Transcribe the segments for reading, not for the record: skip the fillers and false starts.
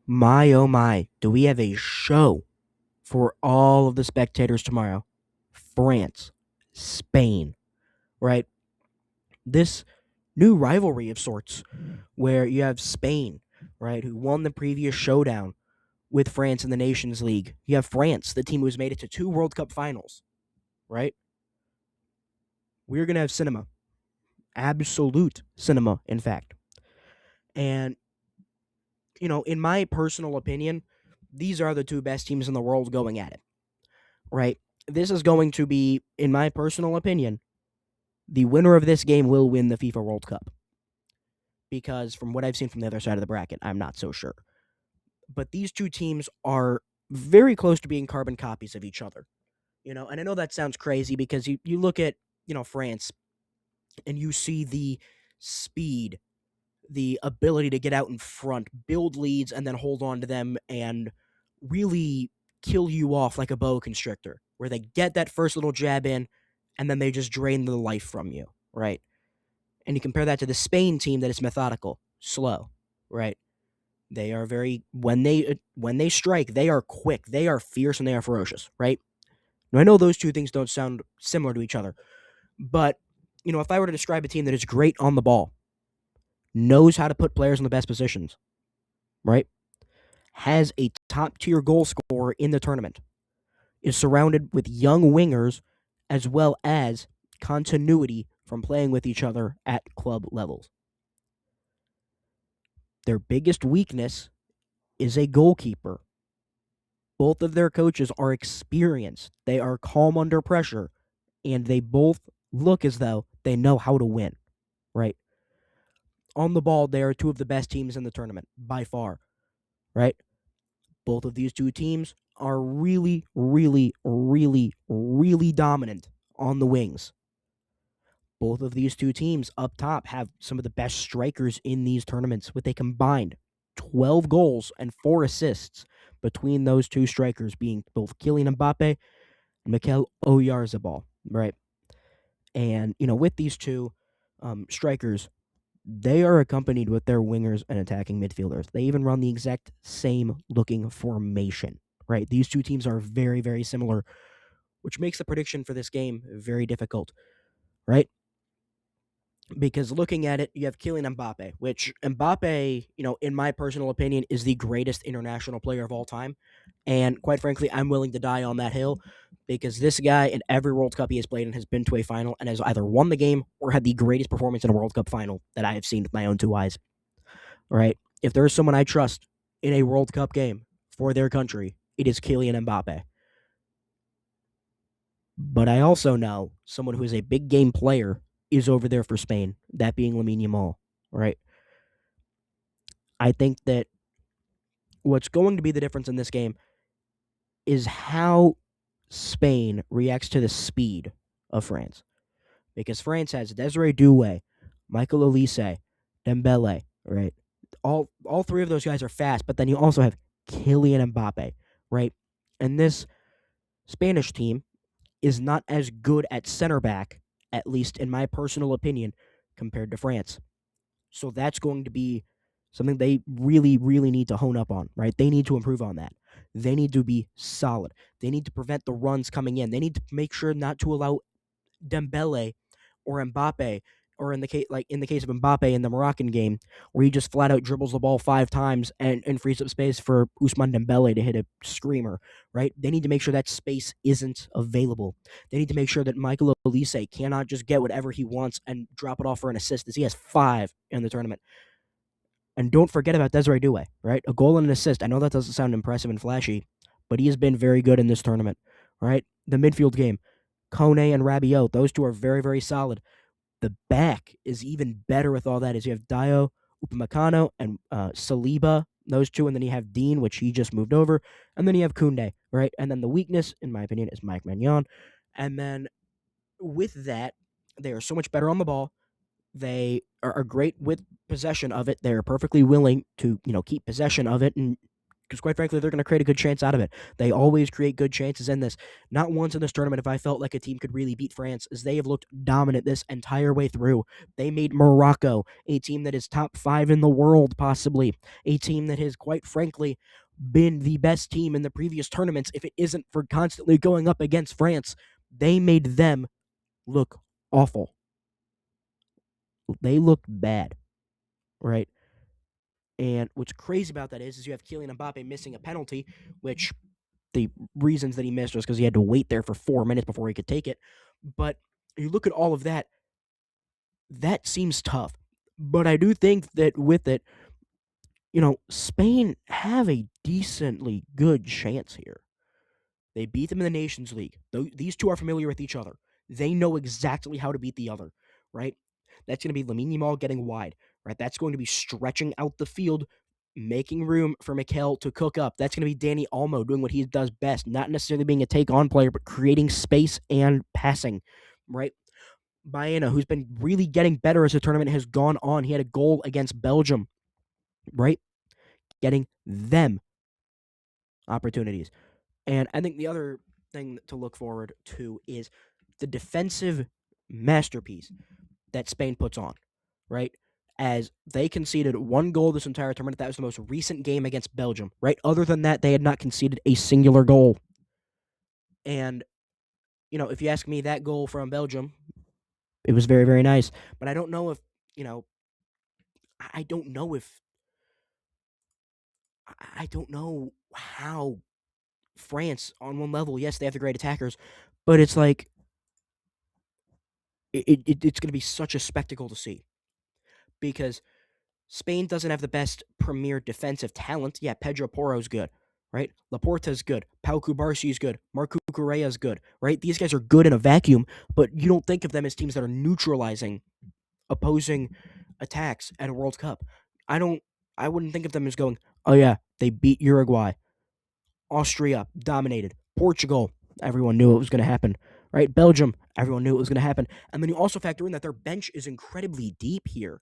My oh my, do we have a show for all of the spectators tomorrow? France, Spain, right? This new rivalry of sorts where you have Spain, right, who won the previous showdown with France in the Nations League. You have France, the team who's made it to two World Cup finals, right? We're going to have cinema, absolute cinema, in fact. And, in my personal opinion, these are the two best teams in the world going at it, right? This is going to be, in my personal opinion, the winner of this game will win the FIFA World Cup. Because from what I've seen from the other side of the bracket, I'm not so sure. But these two teams are very close to being carbon copies of each other. And I know that sounds crazy because you look at, France and you see the speed, the ability to get out in front, build leads, and then hold on to them and really kill you off like a boa constrictor, where they get that first little jab in and then they just drain the life from you, right? And you compare that to the Spain team that is methodical, slow, right? They are very when they strike, they are quick, they are fierce, and they are ferocious, right? Now I know those two things don't sound similar to each other, but if I were to describe a team that is great on the ball, knows how to put players in the best positions, right? Has a top tier goal scorer in the tournament, is surrounded with young wingers as well as continuity from playing with each other at club levels. Their biggest weakness is a goalkeeper. Both of their coaches are experienced. They are calm under pressure, and they both look as though they know how to win, right? On the ball, they are two of the best teams in the tournament by far, right? Both of these two teams are really, really, really, really dominant on the wings. Both of these two teams up top have some of the best strikers in these tournaments with a combined 12 goals and 4 assists between those two strikers, being both Kylian Mbappé and Mikel Oyarzabal, right? And, with these two strikers, they are accompanied with their wingers and attacking midfielders. They even run the exact same looking formation, right? These two teams are very, very similar, which makes the prediction for this game very difficult, right? Because looking at it, you have Kylian Mbappe, which Mbappe, in my personal opinion, is the greatest international player of all time. And quite frankly, I'm willing to die on that hill because this guy in every World Cup he has played in has been to a final and has either won the game or had the greatest performance in a World Cup final that I have seen with my own two eyes. All right. If there is someone I trust in a World Cup game for their country, it is Kylian Mbappe. But I also know someone who is a big game player is over there for Spain, that being Lamine Yamal, right? I think that what's going to be the difference in this game is how Spain reacts to the speed of France. Because France has Desiree Doué, Michael Olise, Dembele, right? All three of those guys are fast, but then you also have Kylian Mbappe, right? And this Spanish team is not as good at center back, at least in my personal opinion, compared to France. So that's going to be something they really, really need to hone up on, right? They need to improve on that. They need to be solid. They need to prevent the runs coming in. They need to make sure not to allow Dembele or Mbappe, or in the case of Mbappe in the Moroccan game, where he just flat out dribbles the ball 5 times and frees up space for Ousmane Dembele to hit a screamer, right? They need to make sure that space isn't available. They need to make sure that Michael Olise cannot just get whatever he wants and drop it off for an assist, as he has 5 in the tournament. And don't forget about Desiree Doué, right? A goal and an assist. I know that doesn't sound impressive and flashy, but he has been very good in this tournament, right? The midfield game, Kone and Rabiot, those two are very, very solid. The back is even better with all that, as you have Dio, Upamecano, and Saliba, those two, and then you have Dean, which he just moved over, and then you have Kunde, right? And then the weakness, in my opinion, is Mike Magnon. And then with that, they are so much better on the ball. They are great with possession of it. They're perfectly willing to, keep possession of it and because quite frankly, they're going to create a good chance out of it. They always create good chances in this. Not once in this tournament have I felt like a team could really beat France, as they have looked dominant this entire way through. They made Morocco, a team that is top 5 in the world, possibly. A team that has, quite frankly, been the best team in the previous tournaments, if it isn't for constantly going up against France. They made them look awful. They looked bad, right? And what's crazy about that is you have Kylian Mbappé missing a penalty, which the reasons that he missed was because he had to wait there for 4 minutes before he could take it. But you look at all of that, that seems tough. But I do think that with it, Spain have a decently good chance here. They beat them in the Nations League. These two are familiar with each other. They know exactly how to beat the other, right? That's going to be Lamine Yamal getting wide, right? That's going to be stretching out the field, making room for Mikel to cook up. That's going to be Dani Olmo doing what he does best, not necessarily being a take-on player, but creating space and passing, right? Baena, who's been really getting better as the tournament has gone on. He had a goal against Belgium, right? Getting them opportunities. And I think the other thing to look forward to is the defensive masterpiece that Spain puts on, right? As they conceded one goal this entire tournament. That was the most recent game against Belgium, right? Other than that, they had not conceded a singular goal. And, if you ask me, that goal from Belgium, it was very, very nice. But I don't know if, I don't know if, I don't know how France, on one level, yes, they have the great attackers, but it's like, it's going to be such a spectacle to see, because Spain doesn't have the best premier defensive talent. Yeah, Pedro Porro's good, right? Laporta's good. Pau Cubarsi's good. Marco Correa's good, right? These guys are good in a vacuum, but you don't think of them as teams that are neutralizing opposing attacks at a World Cup. I wouldn't think of them as going, oh yeah, they beat Uruguay. Austria dominated. Portugal, everyone knew it was going to happen, right? Belgium, everyone knew it was going to happen. And then you also factor in that their bench is incredibly deep here,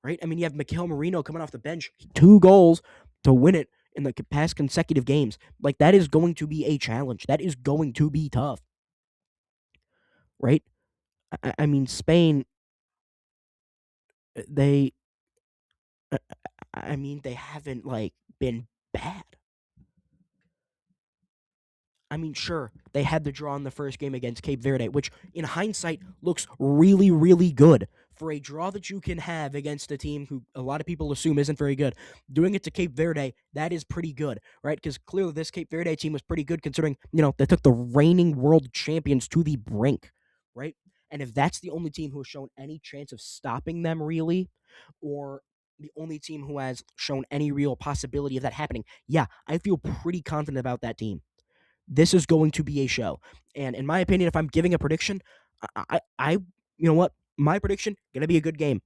right? I mean, you have Mikel Merino coming off the bench, 2 goals to win it in the past consecutive games. Like, that is going to be a challenge. That is going to be tough, right? I mean, Spain, they, they haven't, like, been bad. I mean, sure, they had the draw in the first game against Cape Verde, which in hindsight looks really, really good. For a draw that you can have against a team who a lot of people assume isn't very good, doing it to Cape Verde, that is pretty good, right? Because clearly this Cape Verde team was pretty good considering, they took the reigning world champions to the brink, right? And if that's the only team who has shown any chance of stopping them, really, or the only team who has shown any real possibility of that happening, yeah, I feel pretty confident about that team. This is going to be a show. And in my opinion, if I'm giving a prediction, I you know what? My prediction, gonna be a good game,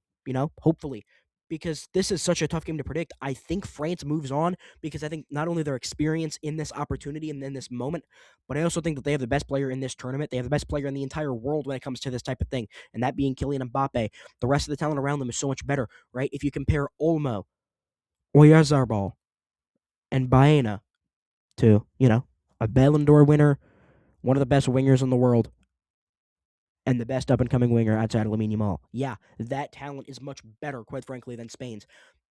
hopefully. Because this is such a tough game to predict. I think France moves on because I think not only their experience in this opportunity and in this moment, but I also think that they have the best player in this tournament. They have the best player in the entire world when it comes to this type of thing, and that being Kylian Mbappe. The rest of the talent around them is so much better, right? If you compare Olmo, Oyarzabal, and Baena to, a Ballon d'Or winner, one of the best wingers in the world, and the best up-and-coming winger outside of Lamine Yamal. Yeah, that talent is much better, quite frankly, than Spain's.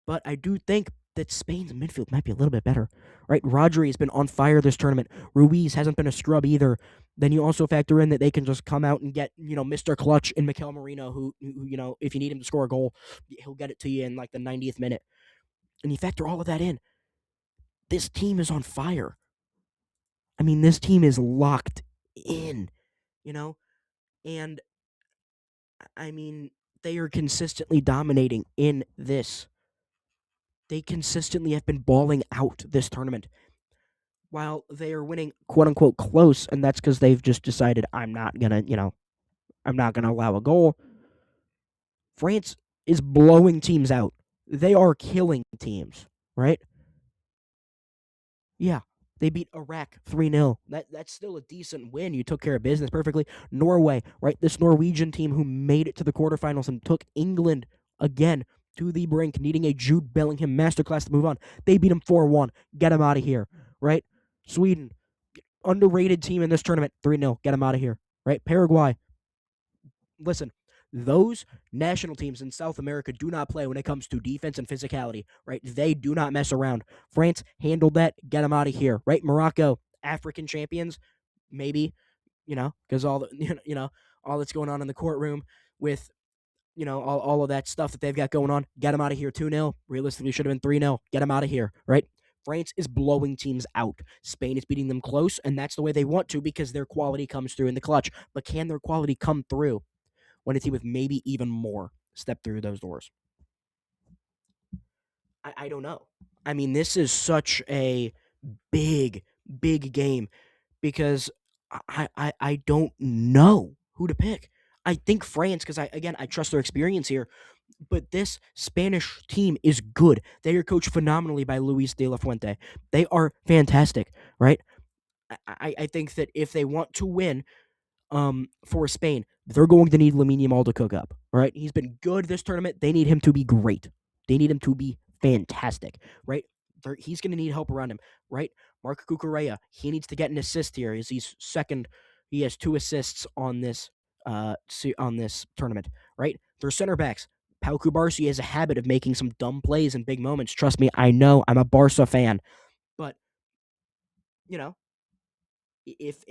But I do think that Spain's midfield might be a little bit better, right? Rodri has been on fire this tournament. Ruiz hasn't been a scrub either. Then you also factor in that they can just come out and get, Mr. Clutch in Mikel Merino, who, if you need him to score a goal, he'll get it to you in like the 90th minute. And you factor all of that in. This team is on fire. I mean, this team is locked in, and I mean, they are consistently dominating in this. They consistently have been balling out this tournament. While they are winning quote unquote close, and that's because they've just decided I'm not gonna allow a goal. France is blowing teams out. They are killing teams, right? Yeah. They beat Iraq 3-0. That's still a decent win. You took care of business perfectly. Norway, right? This Norwegian team who made it to the quarterfinals and took England again to the brink, needing a Jude Bellingham masterclass to move on. They beat him 4-1. Get him out of here, right? Sweden, underrated team in this tournament, 3-0. Get him out of here, right? Paraguay, listen, those national teams in South America do not play when it comes to defense and physicality, right? They do not mess around. France handled that. Get them out of here, right? Morocco, African champions, maybe, because all the, all that's going on in the courtroom with, all of that stuff that they've got going on. Get them out of here. 2-0. Realistically, should have been 3-0. Get them out of here, right? France is blowing teams out. Spain is beating them close, and that's the way they want to because their quality comes through in the clutch. But can their quality come through when a team with maybe even more step through those doors? I don't know. I mean, this is such a big, big game because I don't know who to pick. I think France, because I trust their experience here, but this Spanish team is good. They are coached phenomenally by Luis de la Fuente. They are fantastic, right? I think that if they want to win, for Spain, they're going to need Lamine Yamal to cook up. All right, he's been good this tournament. They need him to be great. They need him to be fantastic. Right, he's going to need help around him. Right, Marc Cucurella, he needs to get an assist here. He's second. He has 2 assists on this tournament. Right, their center backs. Pau Cubarsí has a habit of making some dumb plays in big moments. Trust me, I know. I'm a Barca fan, but you know if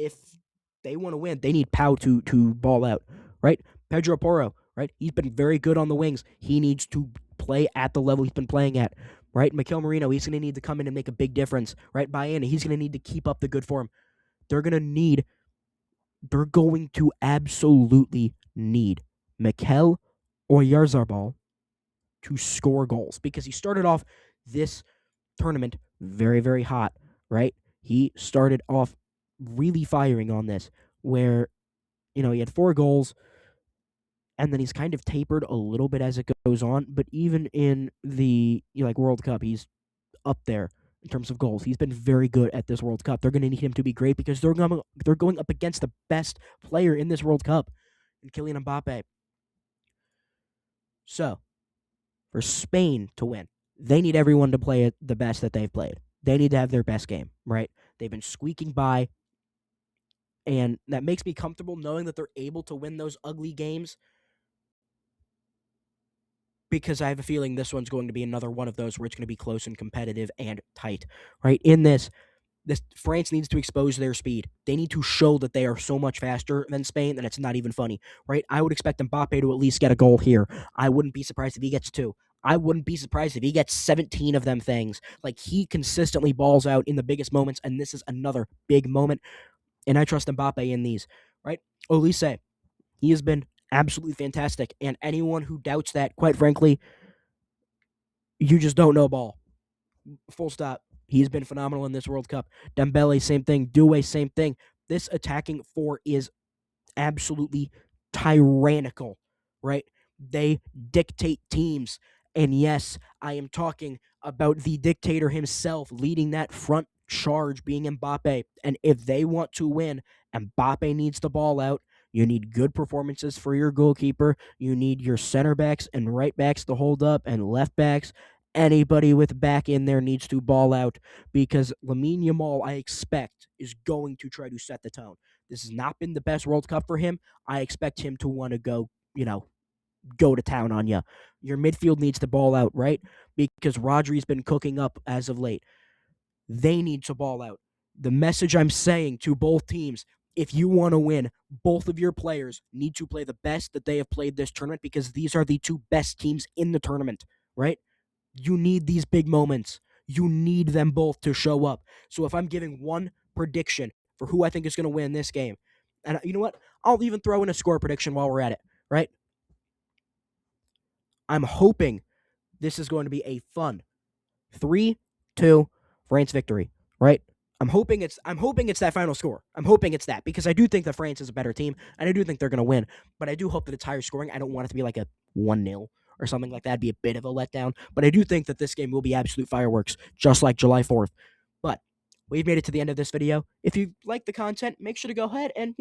they want to win, they need Pau to ball out, right? Pedro Porro, right? He's been very good on the wings. He needs to play at the level he's been playing at, right? Mikel Merino, he's going to need to come in and make a big difference, right? Bayana, he's going to need to keep up the good form. They're going to absolutely need Mikel Oyarzabal to score goals because he started off this tournament very, very hot, right? He started off really firing on this, where, he had 4 goals, and then he's kind of tapered a little bit as it goes on. But even in the World Cup, he's up there in terms of goals. He's been very good at this World Cup. They're going to need him to be great because they're going up against the best player in this World Cup, and Kylian Mbappé. So, for Spain to win, they need everyone to play at the best that they've played. They need to have their best game, right? They've been squeaking by, and that makes me comfortable knowing that they're able to win those ugly games because I have a feeling this one's going to be another one of those where it's going to be close and competitive and tight, right? In this France needs to expose their speed. They need to show that they are so much faster than Spain that it's not even funny, right? I would expect Mbappe to at least get a goal here. I wouldn't be surprised if he gets 2. I wouldn't be surprised if he gets 17 of them things. Like, he consistently balls out in the biggest moments, and this is another big moment, and I trust Mbappe in these, right? Olise, he has been absolutely fantastic, and anyone who doubts that, quite frankly, you just don't know ball. Full stop. He's been phenomenal in this World Cup. Dembele, same thing. Doué, same thing. This attacking 4 is absolutely tyrannical, right? They dictate teams. And yes, I am talking about the dictator himself leading that front charge, being Mbappe. And if they want to win, Mbappe needs the ball out. You need good performances for your goalkeeper. You need your center backs and right backs to hold up, and left backs. Anybody with back in there needs to ball out because Lamine Yamal, I expect, is going to try to set the tone. This has not been the best World Cup for him. I expect him to want to go to town on you. Your midfield needs to ball out, right? Because Rodri's been cooking up as of late. They need to ball out. The message I'm saying to both teams, if you want to win, both of your players need to play the best that they have played this tournament because these are the 2 best teams in the tournament, right? You need these big moments. You need them both to show up. So if I'm giving one prediction for who I think is going to win this game, and you know what? I'll even throw in a score prediction while we're at it, right? I'm hoping this is going to be a fun 3-2 France victory, right? I'm hoping it's that final score. I'm hoping it's that because I do think that France is a better team and I do think they're going to win, but I do hope that it's higher scoring. I don't want it to be like a 1-0 or something like that. It'd be a bit of a letdown, but I do think that this game will be absolute fireworks, just like July 4th. But we've made it to the end of this video. If you like the content, make sure to go ahead and,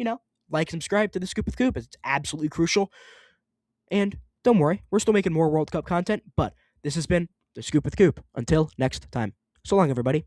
like, subscribe to the Scoop with Coop. It's absolutely crucial. And don't worry, we're still making more World Cup content, but this has been The Scoop with Coop. Until next time. So long, everybody.